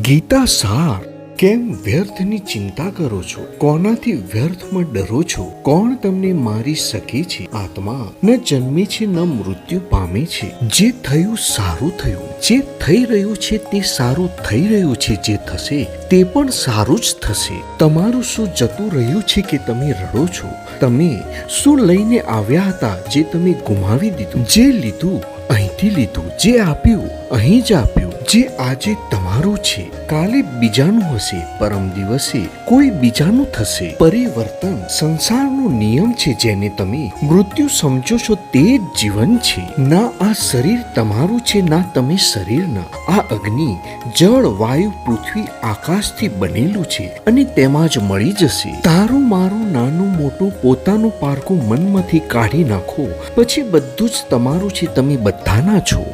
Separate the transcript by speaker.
Speaker 1: ગીતા સાર. કેમ વ્યર્થની ચિંતા કરો છો? કોનાથી વ્યર્થમાં ડરો છો? કોણ તમને મારી શકે છે? આત્મા ન જન્મે છે ન મૃત્યુ પામે છે. જે થયું સારું થયું. જે થઈ રહ્યું છે તે સારું થઈ રહ્યું છે. જે થશે તે પણ સારું જ થશે. તમારું શું જતું રહ્યું છે કે તમે રડો છો? તમે શું લઈને આવ્યા હતા જે તમે ગુમાવી દીધું? જે લીધું અહીંથી લીધું, જે આપ્યું અહીં જ આપ્યું. જે આજે તમારું છે કાલે બીજાનું હશે, પરમ દિવસે કોઈ બીજાનું થશે. પરિવર્તન સંસારનો નિયમ છે. જેને તમે મૃત્યુ સમજો છો તે જ જીવન છે. ના આ શરીર તમારું છે ના તમે શરીરના. આ અગ્નિ જળ વાયુ પૃથ્વી આકાશથી બનેલું છે અને તેમાં જ મળી જશે. તારું મારું નાનું મોટું પોતાનું પારકું મનમાંથી કાઢી નાખો, પછી બધું જ તમારું છે. તમે બધાના છો.